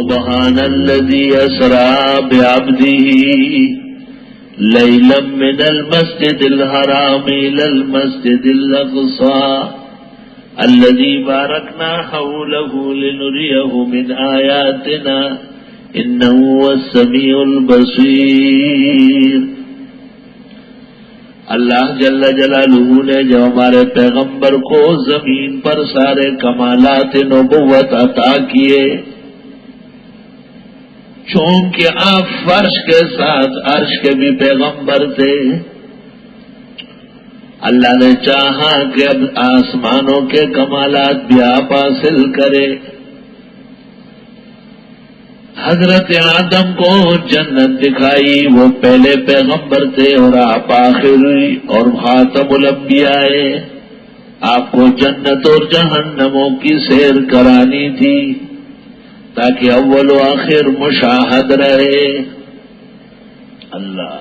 سبحان الذي اسرى بعبده ليلا من المسجد الحرام الى المسجد الاقصى الذي باركنا حوله لنريه من آياتنا انه هو السميع البصير۔ اللہ جل جلالہ نے جو ہمارے پیغمبر کو زمین پر سارے کمالات نبوت عطا کیے، چونکہ آپ فرش کے ساتھ عرش کے بھی پیغمبر تھے، اللہ نے چاہا کہ اب آسمانوں کے کمالات بھی آپ حاصل کرے۔ حضرت آدم کو جنت دکھائی، وہ پہلے پیغمبر تھے اور آپ آخری اور خاتم الانبیاء، آپ کو جنت اور جہنموں کی سیر کرانی تھی تاکہ اول و آخر مشاہد رہے۔ اللہ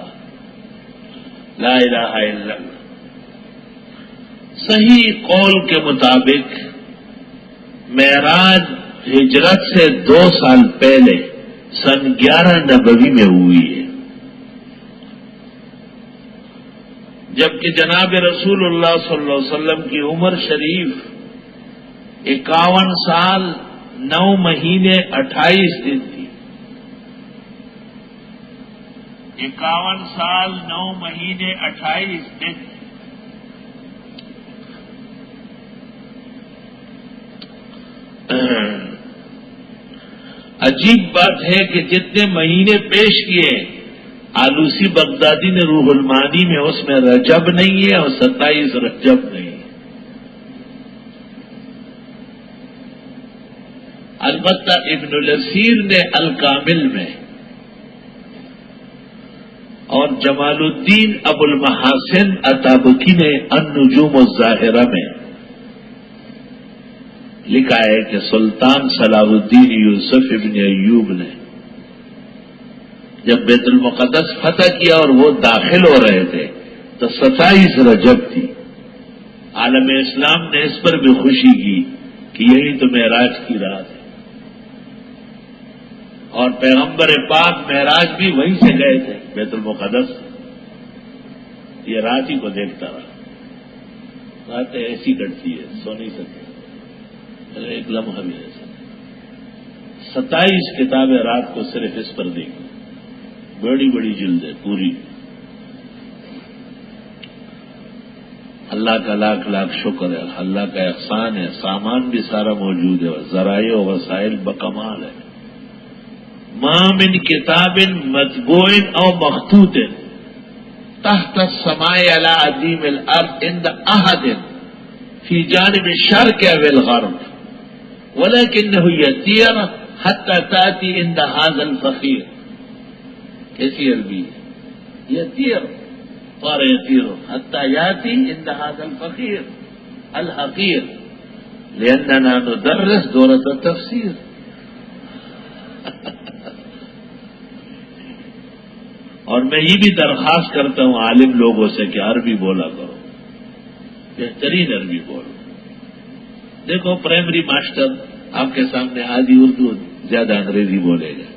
لا الہ الا اللہ۔ صحیح قول کے مطابق معراج ہجرت سے 2 سال پہلے سن 11 نبوی میں ہوئی ہے، جبکہ جناب رسول اللہ صلی اللہ علیہ وسلم کی عمر شریف 51 سال 9 مہینے 28 دن تھی۔ 51 سال 9 مہینے 28 دن۔ عجیب بات ہے کہ جتنے مہینے پیش کیے آلوسی بغدادی نے روح المعانی میں، اس میں رجب نہیں ہے اور 27 رجب نہیں ہے۔ البتہ ابن الاسیر نے الکامل میں اور جمال الدین ابو المحاسن اتابکی نے النجوم الظاہرہ میں لکھا ہے کہ سلطان صلاح الدین یوسف ابن ایوب نے جب بیت المقدس فتح کیا اور وہ داخل ہو رہے تھے تو 27 رجب تھی۔ عالم اسلام نے اس پر بھی خوشی کی کہ یہی تو معراج کی رات ہے، اور پیغمبر پاک معراج بھی وہیں سے گئے تھے بیت المقدس، یہ رات ہی کو دیکھتا رہا۔ راتیں ایسی کٹتی ہے، سو نہیں سکتے، ایک لمحہ بھی ایسا۔ 27 کتابیں رات کو صرف اس پر دیکھی، بڑی بڑی جلد ہے پوری۔ اللہ کا لاکھ لاکھ شکر ہے، اللہ کا احسان ہے، سامان بھی سارا موجود ہے اور ذرائع و وسائل بکمال ہے۔ ما من کتاب مطبوع او مخطوط تحت السماء علی عظیم الارض عند احد فی جانب الشرق او الغرب ولكنه يطير حتى تأتي عند هذا الفقير۔ کیسی عربی ہے؟ يطير طار يطير حتى يأتي عند هذا الفقير الحقير لأننا ندرس دورة التفسير۔ اور میں یہ بھی درخواست کرتا ہوں عالم لوگوں سے کہ عربی بولا کرو، بہترین عربی بولو۔ دیکھو پرائمری ماسٹر آپ کے سامنے آدھی اردو زیادہ انگریزی بولے گا،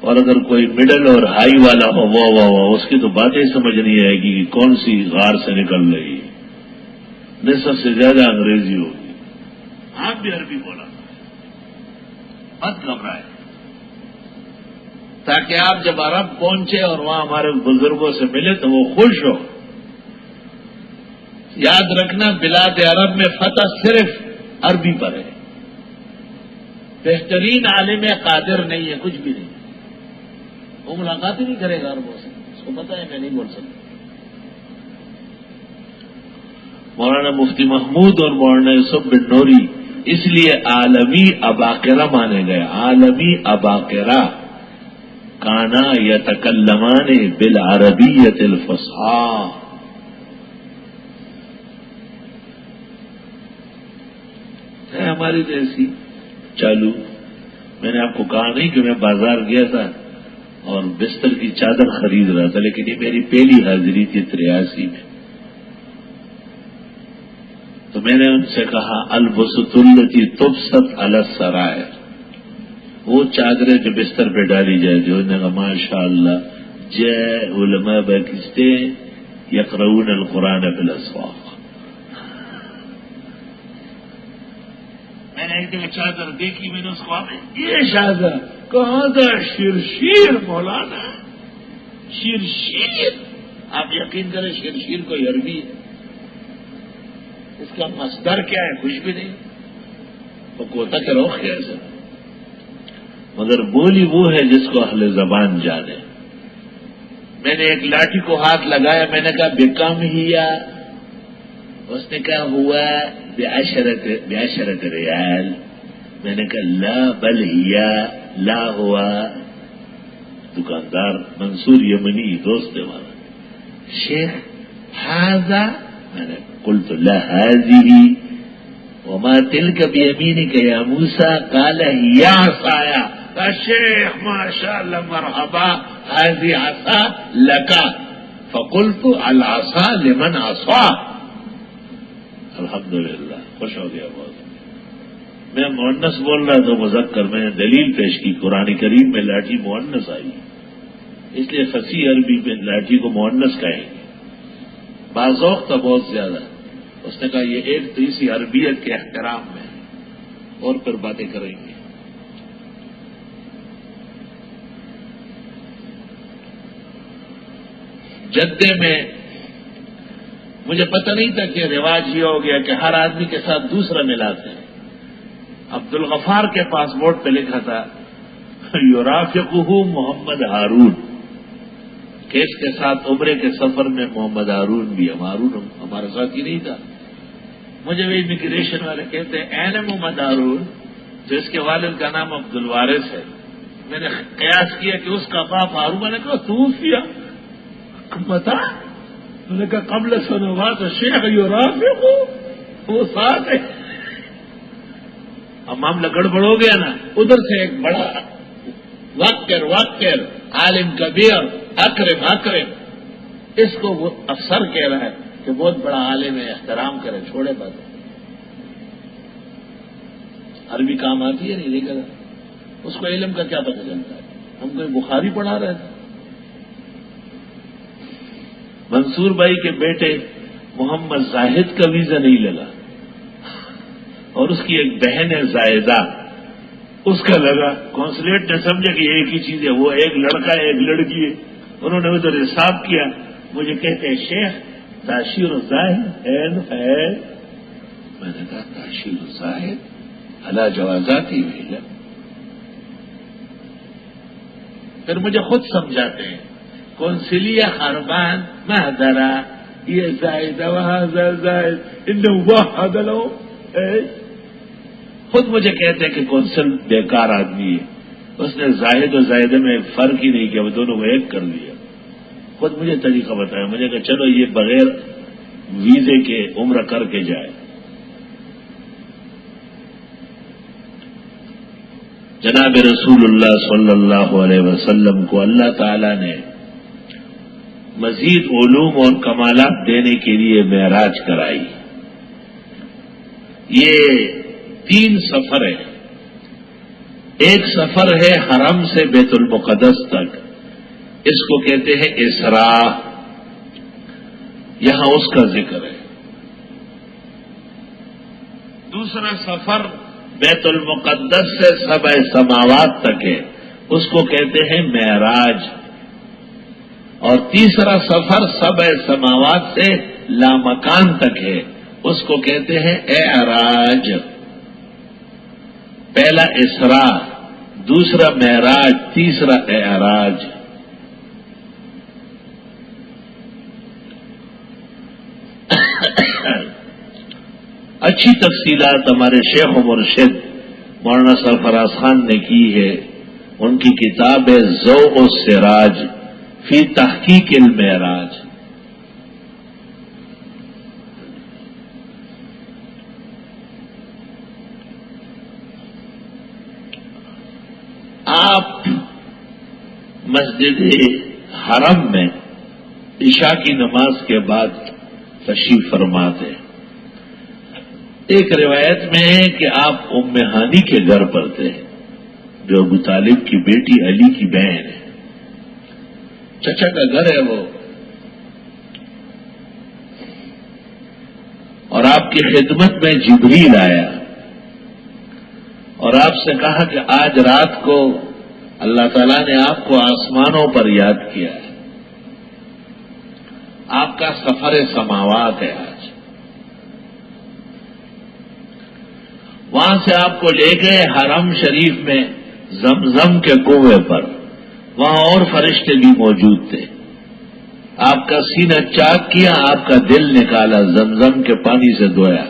اور اگر کوئی مڈل اور ہائی والا ہو وہ اس کی تو باتیں سمجھ نہیں آئے گی کہ کون سی غار سے نکل رہی ہے، نصف سے زیادہ انگریزی ہوگی۔ آپ بھی عربی بولا مت گھبرائے، تاکہ آپ جب عرب پہنچے اور وہاں ہمارے بزرگوں سے ملے تو وہ خوش ہو۔ یاد رکھنا بلاد عرب میں فتح صرف عربی پر ہے، بہترین عالم قادر نہیں ہے، کچھ بھی نہیں، وہ ملاقات ہی نہیں کرے گا عربوں سے، اس کو پتا ہے میں نہیں بول سکتا۔ مولانا مفتی محمود اور مولانا یوسف بن نوری اس لیے عالمی اباقرہ مانے گئے، عالمی اباقرہ کانا یتکلمان بالعربیۃ الفصحیٰ۔ ہے ہماری تو ایسی چالو۔ میں نے آپ کو کہا نہیں کہ میں بازار گیا تھا اور بستر کی چادر خرید رہا تھا، لیکن یہ میری پہلی حاضری تھی 83 میں۔ تو میں نے ان سے کہا البسط التی تبسط علی السرائر، وہ چادریں جو بستر پہ ڈالی جائے جو نے کہا ماشاء اللہ جے علماء بکستے یقرؤون القرآن فی الاسواق. میں نے ایک دفعہ چادر دیکھی، میں نے اس کو یہ شاہدہ کہاں تھا؟ شرشیر مولانا، شرشیر. آپ یقین کریں شرشیر کوئی عربی ہے، اس کا مصدر کیا ہے کچھ بھی نہیں، تو کوتا کے روخ کیسے، مگر بولی وہ ہے جس کو اہل زبان جانے. میں نے ایک لاٹھی کو ہاتھ لگایا، میں نے کہا بکم ہیا، اس نے کہا ہوا بعشرت ریال. میں نے کہا لا بل ہیا، لا ہوا. دکاندار منصور یمنی دوست ہمارا، شیخ ہاذا، میں نے قلت لا هذه وما تلك بيمينك يا موسى قال هي عصايا. الشيخ ما شاء الله مرحبا هذه عصا لك. فقلت العصا لمن عصا. الحمدللہ خوش ہو گیا بہت. میں مؤنث بول رہا تو مذکر، میں نے دلیل پیش کی قرآن کریم میں لاٹھی مؤنث آئی، اس لیے فصیح عربی میں لاٹھی کو مؤنث کہیں گے. بازوق تھا بہت زیادہ. اس نے کہا یہ ایک تو اسی عربیت کے احترام میں ہے، اور پھر باتیں کریں گے. جدے میں مجھے پتہ نہیں تھا کہ رواج یہ ہو گیا کہ ہر آدمی کے ساتھ دوسرا ملاتے ہیں. عبد الغفار کے پاسپورٹ پہ لکھا تھا یرافقہ محمد ہارون، کہ اس کے ساتھ عمرے کے سفر میں محمد ہارون بھی. ہارون ہمارے ساتھ ہی نہیں تھا. مجھے بھی امیگریشن والے کہتے ہیں این محمد ہارون، جو اس کے والد کا نام عبد الوارث ہے. میں نے قیاس کیا کہ اس کا باپ ہارون. میں نے کہا توفیا بتا، میں نے کہا قبل سنوات شیخ یرافقہ، وہ ساتھ ہے. اب معاملہ گڑبڑ ہو گیا نا. ادھر سے ایک بڑا واکر عالم کبیر اکرم، اس کو وہ افسر کہہ رہا ہے کہ بہت بڑا عالم ہے، احترام کرے، چھوڑے باتیں. عربی کام آتی ہے نہیں دیکھا تھا، اس کو علم کا کیا پتہ چلتا ہے. ہم کوئی بخاری پڑھا رہے تھے. منصور بھائی کے بیٹے محمد زاہد کا ویزا نہیں لگا، اور اس کی ایک بہن ہے زائدہ، اس کا لگا. کونسلیٹ نے سمجھا کہ ایک ہی چیز ہے، وہ ایک لڑکا ہے ایک لڑکی ہے. انہوں نے ادھر حساب کیا. مجھے کہتے ہیں شیخ تاشیر الزاہد ہے. میں نے کہا تاشیر الزاہد علی جوازاتی ویلا. پھر مجھے خود سمجھاتے ہیں کونسلیہ خربان مہدرا، یہ زائدہ وہاں زائد انه وحد لو. خود مجھے کہتے ہیں کہ کونسل بیکار آدمی ہے، اس نے زاہد و زائدہ میں فرق ہی نہیں کیا، وہ دونوں کو ایک کر دیا. خود مجھے طریقہ بتایا. مجھے کہا چلو یہ بغیر ویزے کے عمرہ کر کے جائے. جناب رسول اللہ صلی اللہ علیہ وسلم کو اللہ تعالی نے مزید علوم اور کمالات دینے کے لیے معراج کرائی. یہ 3 سفر ہے. ایک سفر ہے حرم سے بیت المقدس تک، اس کو کہتے ہیں اسراء، یہاں اس کا ذکر ہے. دوسرا سفر بیت المقدس سے سبع سماوات تک ہے، اس کو کہتے ہیں معراج. اور تیسرا سفر سبع سماوات سے لامکان تک ہے، اس کو کہتے ہیں اعراج. پہلا اسراء، دوسرا معراج، تیسرا اعراج. اچھی تفصیلات ہمارے شیخ و مرشد مولانا سرفراز خان نے کی ہے. ان کی کتاب ہے ضوء السراج فی تحقیق المعراج. آپ مسجد حرم میں عشاء کی نماز کے بعد تشریف فرماتے. ایک روایت میں ہے کہ آپ ام ہانی کے گھر پر تھے. جو ابو طالب کی بیٹی علی کی بہن ہے، چچا کا گھر ہے وہ، اور آپ کی خدمت میں جبریل آیا اور آپ سے کہا کہ آج رات کو اللہ تعالیٰ نے آپ کو آسمانوں پر یاد کیا ہے، آپ کا سفر سماوات ہے آج۔ وہاں سے آپ کو لے گئے حرم شریف میں زمزم کے کنویں پر، وہاں اور فرشتے بھی موجود تھے، آپ کا سینہ چاک کیا، آپ کا دل نکالا، زمزم کے پانی سے دھویا،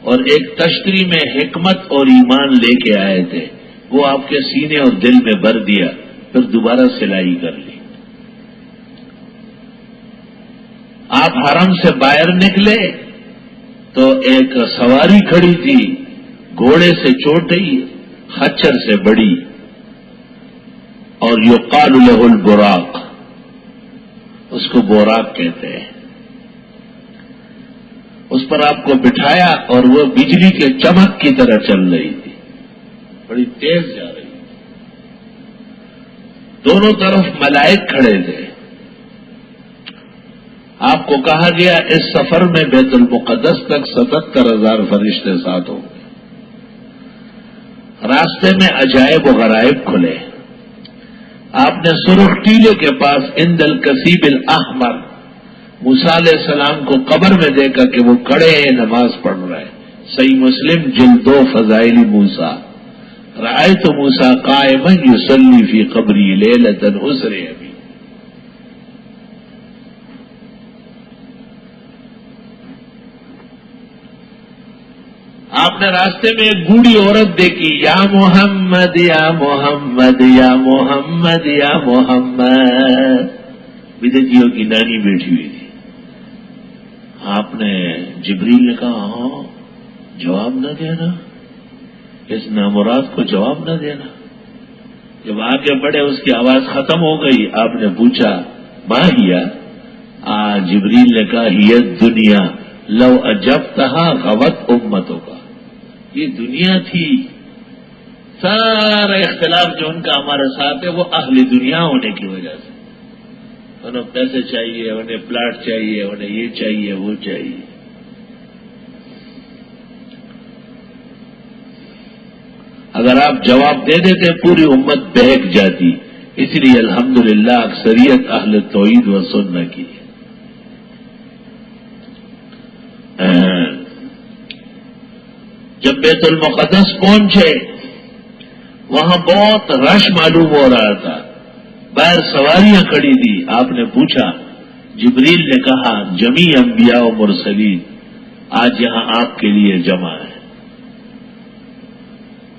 اور ایک تشتری میں حکمت اور ایمان لے کے آئے تھے، وہ آپ کے سینے اور دل میں بھر دیا، پھر دوبارہ سلائی کر لی۔ آپ حرم سے باہر نکلے تو ایک سواری کھڑی تھی، گھوڑے سے چھوٹی، خچر سے بڑی، اور یقال له البراق، اس کو بوراق کہتے ہیں۔ اس پر آپ کو بٹھایا اور وہ بجلی کے چمک کی طرح چل رہی تھی، بڑی تیز جا رہی تھی، دونوں طرف ملائک کھڑے تھے۔ آپ کو کہا گیا اس سفر میں بیت المقدس تک 77,000 فرشتے ساتھ ہوں گے۔ راستے میں عجائب و غرائب کھلے، آپ نے سرخ ٹیلے کے پاس عند الکثیب الاحمر موسیٰ علیہ السلام کو قبر میں دیکھا کہ وہ کھڑے ہیں، نماز پڑھ رہے ہیں۔ صحیح مسلم جلد 2 فضائل موسیٰ، رأیت موسیٰ قائما یصلی فی قبری لیلۃ اسری بی۔ آپ نے راستے میں ایک بوڑھی عورت دیکھی، یا محمد یا محمد یا محمد یا محمد، بدعتیوں کی نانی بیٹھی ہوئی تھی۔ آپ نے جبریل نے کہا ہاں جواب نہ دینا، اس نامراد کو جواب نہ دینا۔ جب آگے بڑھے اس کی آواز ختم ہو گئی، آپ نے پوچھا ماں ہیا؟ جبریل نے کہا ہی دنیا لو اجبتہا غوت امتوں کا، یہ دنیا تھی۔ سارا اختلاف جو ان کا ہمارے ساتھ ہے وہ اہل دنیا ہونے کی وجہ سے، انہیں پیسے چاہیے، انہیں پلاٹ چاہیے، انہیں یہ چاہیے وہ چاہیے۔ اگر آپ جواب دے دیتے پوری امت بہک جاتی، اس لیے الحمدللہ اکثریت اہل توحید و سنت کی۔ جب بیت المقدس پہنچے وہاں بہت رش معلوم ہو رہا تھا، باہر سواریاں کھڑی تھی۔ آپ نے پوچھا، جبریل نے کہا جمیع انبیاء و مرسلین آج یہاں آپ کے لیے جمع ہے۔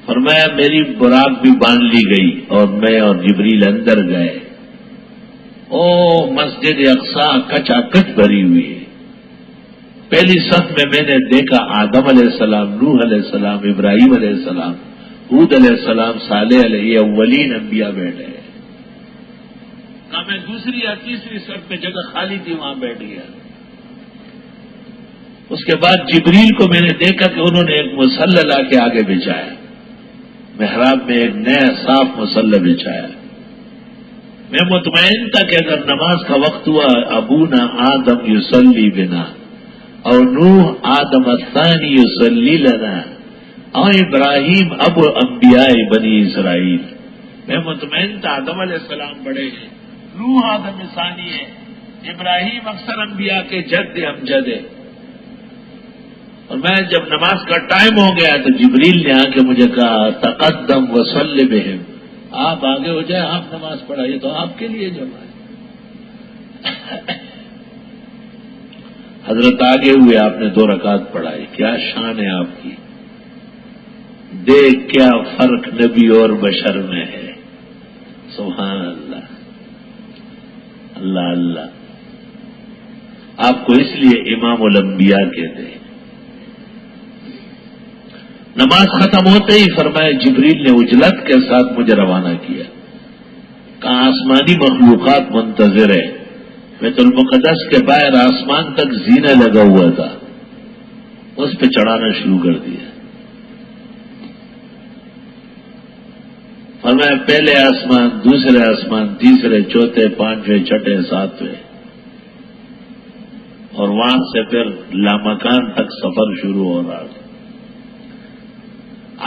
فرمایا میری براق بھی باندھ لی گئی اور میں اور جبریل اندر گئے، مسجد اقصی کچا کچ بھری ہوئی ہے۔ پہلی صف میں نے دیکھا آدم علیہ السلام، نوح علیہ السلام، ابراہیم علیہ السلام، ہود علیہ السلام، صالح علیہ، یہ اولین انبیاء بیٹھے ہیں۔ میں دوسری یا تیسری صف میں جگہ خالی تھی، وہاں بیٹھ گیا۔ اس کے بعد جبریل کو میں نے دیکھا کہ انہوں نے ایک مصلی لا کے آگے بچھایا، محراب میں ایک نیا صاف مصلی بچھایا۔ میں مطمئن تھا کہ اگر نماز کا وقت ہوا ابونا آدم یصلی بنا، اور نوح آدم الثانی یصلی لنا، اور ابراہیم ابو انبیاء بنی اسرائیل۔ میں مطمئن تھا آدم علیہ السلام بڑے ہیں، نوح آدم ثانی ہے، ابراہیم اکثر انبیاء کے جد امجد ہے۔ اور میں جب نماز کا ٹائم ہو گیا تو جبریل نے آ کے مجھے کہا تقدم وصلی بہم، آپ آگے ہو جائے، آپ نماز پڑھائیے، تو آپ کے لیے جمع ہے۔ حضرت آگے ہوئے، آپ نے 2 رکعت پڑھائی۔ کیا شان ہے آپ کی، دیکھ کیا فرق نبی اور بشر میں ہے۔ سبحان اللہ، اللہ اللہ۔ آپ کو اس لیے امام الانبیاء کہتے ہیں۔ نماز ختم ہوتے ہی فرمایا جبریل نے اجلت کے ساتھ مجھے روانہ کیا، کہا آسمانی مخلوقات منتظر ہے۔ بیت المقدس کے باہر آسمان تک زینہ لگا ہوا تھا، اس پہ چڑھانا شروع کر دیا۔ اور میں پہلے آسمان، دوسرے آسمان، تیسرے، چوتھے، پانچویں، چھٹے، ساتویں، اور وہاں سے پھر لامکان تک سفر شروع ہو رہا تھا۔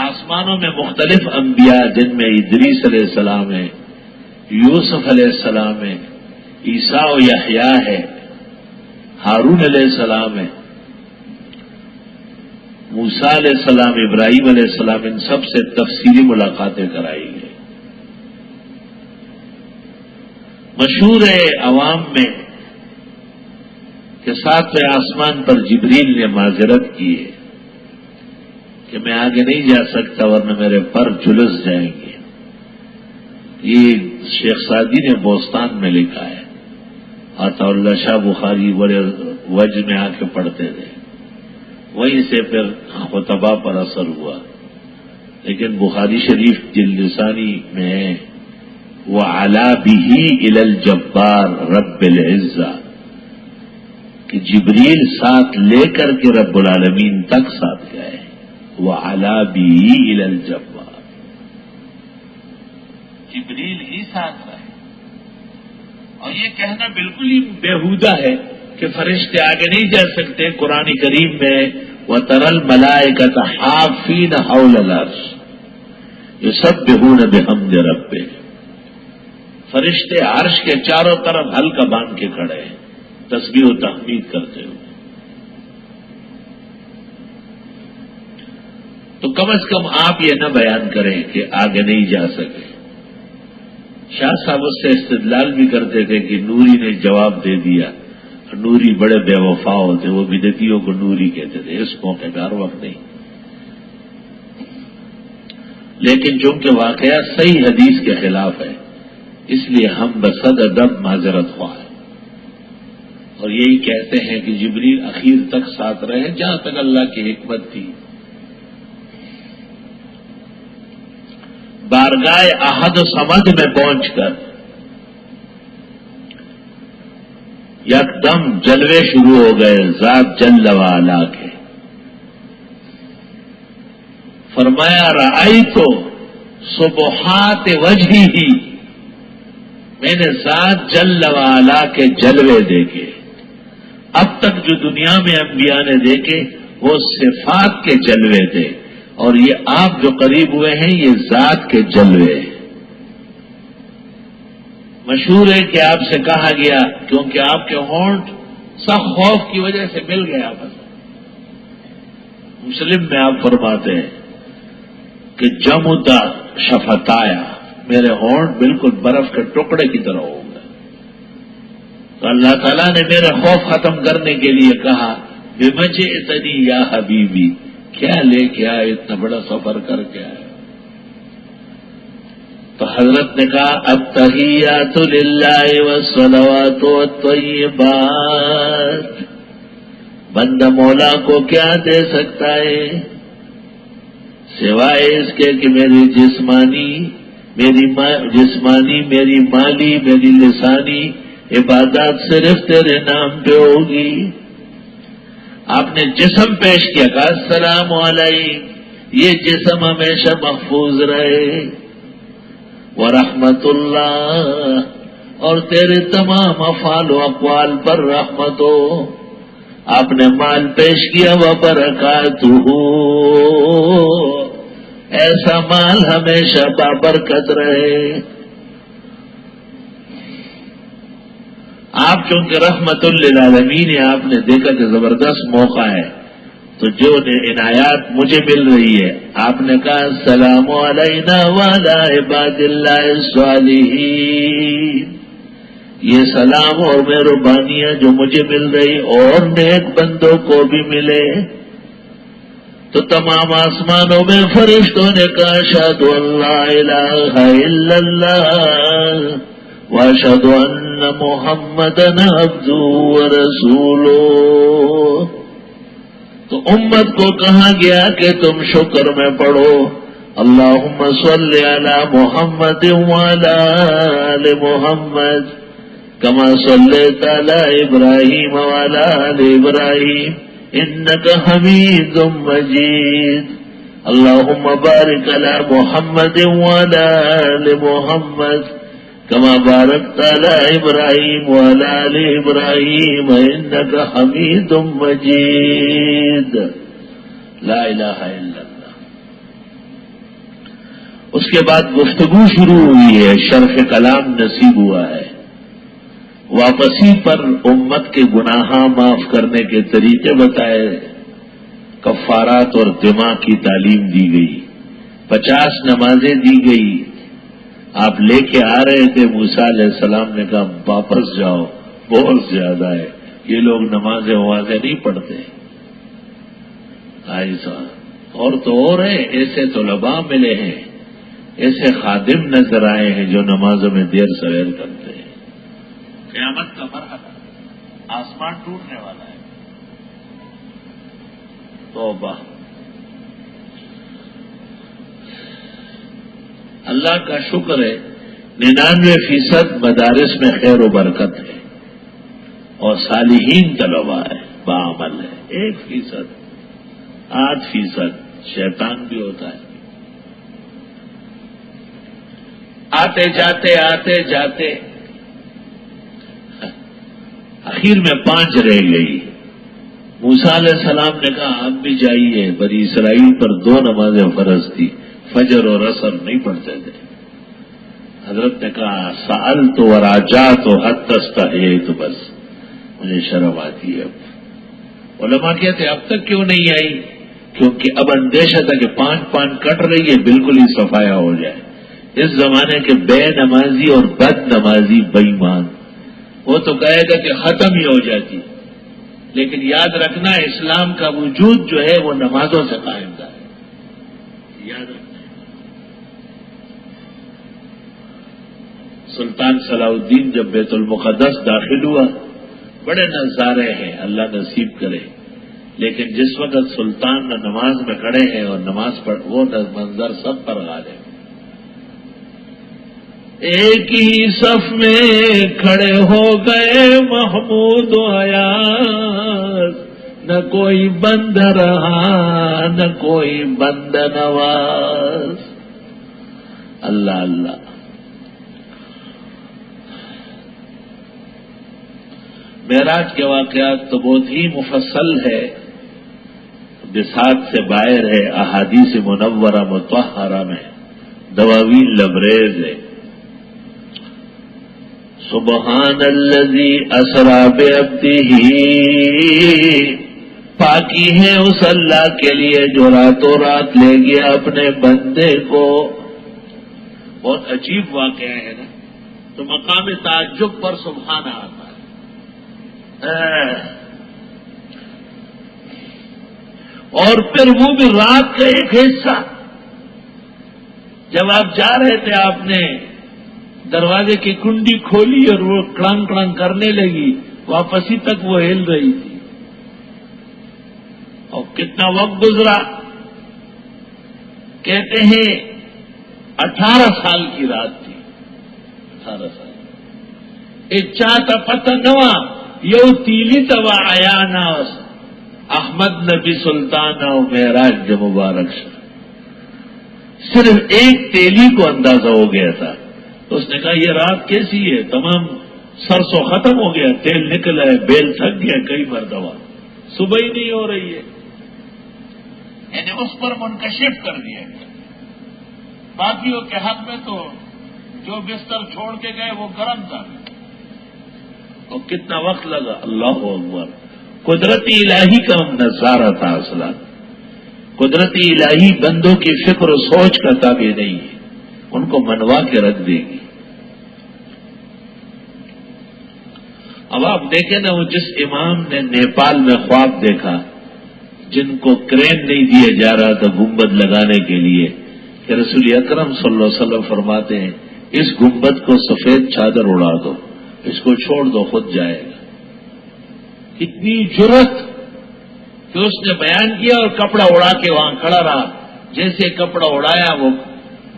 آسمانوں میں مختلف انبیاء، جن میں ادریس علیہ السلام ہے، یوسف علیہ السلام ہے، عیسیٰ و یحییٰ ہے، ہارون علیہ السلام ہے، موسیٰ علیہ السلام، ابراہیم علیہ السلام، ان سب سے تفصیلی ملاقاتیں کرائی گئی۔ مشہور ہے عوام میں کہ ساتویں آسمان پر جبریل نے معذرت کی ہے کہ میں آگے نہیں جا سکتا ورنہ میرے پر جلس جائیں گے۔ یہ شیخ سعدی نے بوستان میں لکھا ہے، عطا اللہ شاہ بخاری بڑے وجہ میں آ کے پڑھتے تھے، وہیں سے پھر خطبہ پر اثر ہوا۔ لیکن بخاری شریف جلد ثانی میں ہے وَعَلَا بِهِ إِلَى الْجَبَّارِ رَبِّ الْعِزَّةِ، کہ جبریل ساتھ لے کر کے رب العالمین تک ساتھ گئے۔ وَعَلَا بِهِ إِلَى الْجَبَّارِ، جبریل ہی ساتھ رہے۔ اور یہ کہنا بالکل ہی بیہودہ ہے کہ فرشتے آگے نہیں جا سکتے۔ قرآن کریم میں وَتَرَى الْمَلَائِكَةَ حَافِّينَ حَوْلَ الْعَرْشِ يُسَبِّحُونَ بِحَمْدِ رَبِّهِمْ، فرشتے عرش کے چاروں طرف حلقہ باندھ کے کھڑے ہیں، تسبیح و تحمید کرتے ہوئے۔ تو کم از کم آپ یہ نہ بیان کریں کہ آگے نہیں جا سکے۔ شاہ صاحب اس سے استدلال بھی کرتے تھے کہ نوری نے جواب دے دیا، نوری بڑے بے وفا ہوتے، وہ بدعتیوں کو نوری کہتے تھے، اس موقع پہ ہر وقت نہیں۔ لیکن چونکہ واقعہ صحیح حدیث کے خلاف ہے، اس لیے ہم بصد ادب معذرت خواہ ہیں، اور یہی کہتے ہیں کہ جبریل اخیر تک ساتھ رہے جہاں تک اللہ کی حکمت تھی۔ بارگاہ احد و صمد میں پہنچ کر یکدم جلوے شروع ہو گئے ذات جل وعلا کے۔ فرمایا رأیت سبحات وجہہ، میں نے ذات جل وعلا کے جلوے دیکھے۔ اب تک جو دنیا میں انبیاء نے دیکھے وہ صفات کے جلوے تھے، اور یہ آپ جو قریب ہوئے ہیں یہ ذات کے جلوے ہیں۔ مشہور ہے کہ آپ سے کہا گیا کیونکہ آپ کے ہونٹ سخت خوف کی وجہ سے مل گیا بس۔ مسلم میں آپ فرماتے ہیں کہ جمد شفتایا، میرے ہونٹ بالکل برف کے ٹکڑے کی طرح ہو گئے۔ تو اللہ تعالیٰ نے میرے خوف ختم کرنے کے لیے کہا بِمَجِئْتَنِي یا حبیبی، کیا لے کے آئے، اتنا بڑا سفر کر کے آئے۔ تو حضرت نے کہا التحیات للہ والصلوات والطیبات، بندہ مولا کو کیا دے سکتا ہے سوائے اس کے کہ میری جسمانی، میری مالی، میری لسانی عبادات صرف تیرے نام پہ ہوگی۔ آپ نے جسم پیش کیا، کہا السلام علیکم، یہ جسم ہمیشہ محفوظ رہے، ورحمت اللہ، اور تیرے تمام افعال و اقوال پر رحمت ہو۔ آپ نے مال پیش کیا وبرکاتہ، ایسا مال ہمیشہ بابرکت رہے۔ آپ چونکہ رحمت للعالمین ہیں، آپ نے دیکھا کہ زبردست موقع ہے، تو جو عنایات مجھے مل رہی ہے، آپ نے کہا السلام علینا وعلی عباد اللہ الصالحین، یہ سلام اور مہربانیاں جو مجھے مل رہی اور نیک بندوں کو بھی ملے۔ تو تمام آسمانوں میں فرشتوں نے کہا اشہد ان لا الہ الا اللہ واشہد ان محمدن عبدہ ورسولہ۔ تو امت کو کہا گیا کہ تم شکر میں پڑھو اللہم صلی علی محمد وعلی آل محمد کما صلیت علی ابراہیم وعلی آل ابراہیم انک حمید مجید۔ اللهم بارك على محمد وعلى آل محمد كما باركت على إبراهيم وعلى آل إبراهيم إنك حميد مجيد. لا الہ الا اللہ. اس کے بعد گفتگو شروع ہوئی ہے، شرح کلام نصیب ہوا ہے. واپسی پر امت کے گناہ معاف کرنے کے طریقے بتائے، کفارات اور دماء کی تعلیم دی گئی، 50 نمازیں دی گئی. آپ لے کے آ رہے تھے، موسیٰ علیہ السلام نے کہا واپس جاؤ، بہت زیادہ ہے، یہ لوگ نمازیں نہیں پڑھتے. ایسا اور تو اور ہے، ایسے طلباء ملے ہیں، ایسے خادم نظر آئے ہیں جو نمازوں میں دیر سویر کرتے ہیں. قیامت کا مرحلہ، آسمان ٹوٹنے والا ہے. توبہ. اللہ کا شکر ہے 99% مدارس میں خیر و برکت ہے اور صالحین طلباء ہے، باعمل ہے. 1%، 8% شیطان بھی ہوتا ہے. آتے جاتے اخیر میں 5 رہ گئی. موسیٰ علیہ السلام نے کہا آپ بھی جائیے. بنی اسرائیل پر 2 نمازیں فرض تھی، فجر اور عصر نہیں پڑھتے تھے. حضرت نے کہا سألت وراجعت حتی استحییت، بس مجھے شرم آتی ہے. اب علماء کہتے اب تک کیوں نہیں آئی؟ کیونکہ اب اندیشہ تھا کہ 5 کٹ رہی ہے، بالکل ہی صفایا ہو جائے. اس زمانے کے بے نمازی اور بد نمازی بے ایمان، وہ تو کہے گا کہ ختم ہی ہو جاتی. لیکن یاد رکھنا اسلام کا وجود جو ہے وہ نمازوں سے قائم تھا. یاد رکھنا. سلطان صلاح الدین جب بیت المقدس داخل ہوا، بڑے نظارے ہیں، اللہ نصیب کرے. لیکن جس وقت سلطان نماز میں کھڑے ہیں اور نماز پڑھ، وہ منظر سب پر غالب. ایک ہی صف میں کھڑے ہو گئے محمود و ایاز، نہ کوئی بند رہا نہ کوئی بند نواز. اللہ اللہ. معراج کے واقعات تو بہت ہی مفصل ہے، بساط سے باہر ہے، احادیث منورہ مطہرہ میں دواوین لبریز ہے. سبحان الذی اسری بعبدہ، پاکی ہے اس اللہ کے لیے جو راتوں رات لے گیا اپنے بندے کو. بہت عجیب واقعہ ہے نا، تو مقام تعجب پر سبحان آتا ہے. اور پھر وہ بھی رات کا ایک حصہ، جب آپ جا رہے تھے آپ نے دروازے کی کنڈی کھولی اور وہ کڑنگ کڑنگ کرنے لگی، واپسی تک وہ ہل رہی تھی. اور کتنا وقت گزرا؟ کہتے ہیں 18 سال کی رات تھی. 18 سال. ایک چاہتا پتہ نوا یو تیلی توا آیا ناس احمد نبی سلطان و معراج جو مبارک شاہ. صرف ایک تیلی کو اندازہ ہو گیا تھا. تو اس نے کہا یہ رات کیسی ہے؟ تمام سرسوں ختم ہو گیا، تیل نکلا ہے، بیل تھک گیا کئی مرتبہ، صبح ہی نہیں ہو رہی ہے. یعنی اس پر منکشف کر دیا گیا. باقیوں کے حق میں تو جو بستر چھوڑ کے گئے وہ گرم تھا. اور کتنا وقت لگا؟ اللہ اکبر. قدرتی الہی کا نظارہ تھا. اصلا قدرتی الہی بندوں کی فکر و سوچ کا تابع نہیں ہے، ان کو منوا کے رکھ دے گی. اب آپ دیکھیں نا، وہ جس امام نے نیپال میں خواب دیکھا، جن کو کرین نہیں دیا جا رہا تھا گنبد لگانے کے لیے، کہ رسول اکرم صلی اللہ علیہ وسلم فرماتے ہیں اس گنبد کو سفید چادر اڑا دو، اس کو چھوڑ دو، خود جائے گا. اتنی جرت کہ اس نے بیان کیا اور کپڑا اڑا کے وہاں کھڑا رہا. جیسے کپڑا اڑایا وہ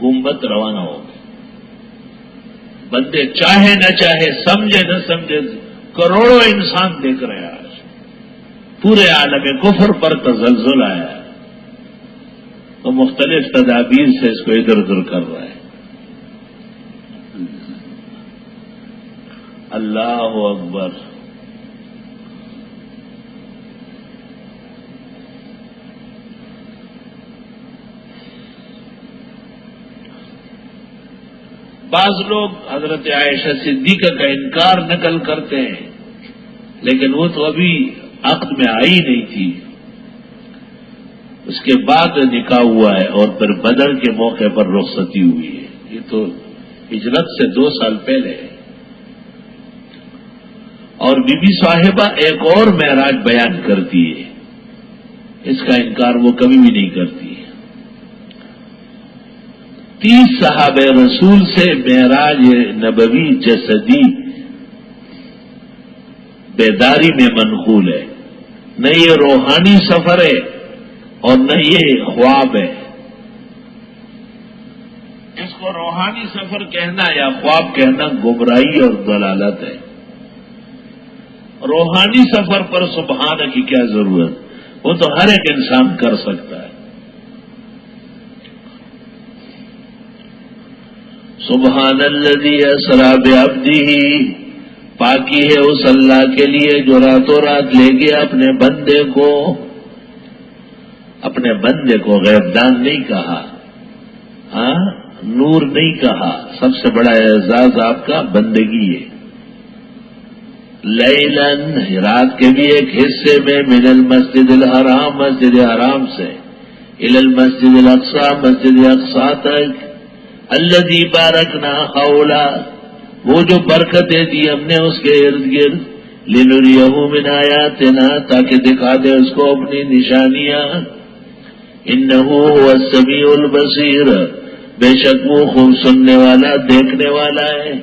گنبد روانہ ہو گئی. بندے چاہے نہ چاہے، سمجھے نہ سمجھے، کروڑوں انسان دیکھ رہے ہیں. آج پورے عالم کفر پر تزلزل آیا ہے. تو مختلف تدابیر سے اس کو ادھر ادھر کر رہا ہے۔ اللہ اکبر۔ بعض لوگ حضرت عائشہ صدیقہ کا انکار نقل کرتے ہیں، لیکن وہ تو ابھی عقد میں آئی نہیں تھی، اس کے بعد نکاح ہوا ہے اور پھر بدر کے موقع پر رخصتی ہوئی ہے۔ یہ تو ہجرت سے 2 سال پہلے ہے۔ اور بی بی صاحبہ ایک اور معراج بیان کرتی ہے، اس کا انکار وہ کبھی بھی نہیں کرتی۔ 30 صحابہ رسول سے معراج نبوی جسدی بیداری میں منقول ہے، نہ یہ روحانی سفر ہے اور نہ یہ خواب ہے۔ اس کو روحانی سفر کہنا یا خواب کہنا گمراہی اور ضلالت ہے۔ روحانی سفر پر سبحانہ کی کیا ضرورت، وہ تو ہر ایک انسان کر سکتا ہے۔ سبحان الذی اسری بعبدہ، پاکی ہے اس اللہ کے لیے جو راتوں رات لے گیا اپنے بندے کو۔ اپنے بندے کو غیبدان نہیں کہا، ہاں نور نہیں کہا، سب سے بڑا اعزاز آپ کا بندگی ہے۔ لیلاً، رات کے بھی ایک حصے میں، من المسجد الحرام، مسجد حرام سے، الی المسجد الاقصی، مسجد اقصی تک، الذی بارکنا حولا، وہ جو برکتیں دی ہم نے اس کے ارد گرد، لنریہ من آیاتنا، تاکہ دکھا دے اس کو اپنی نشانیاں، انہ هو السمیع البصیر، بے شک وہ خوب سننے والا دیکھنے والا ہے۔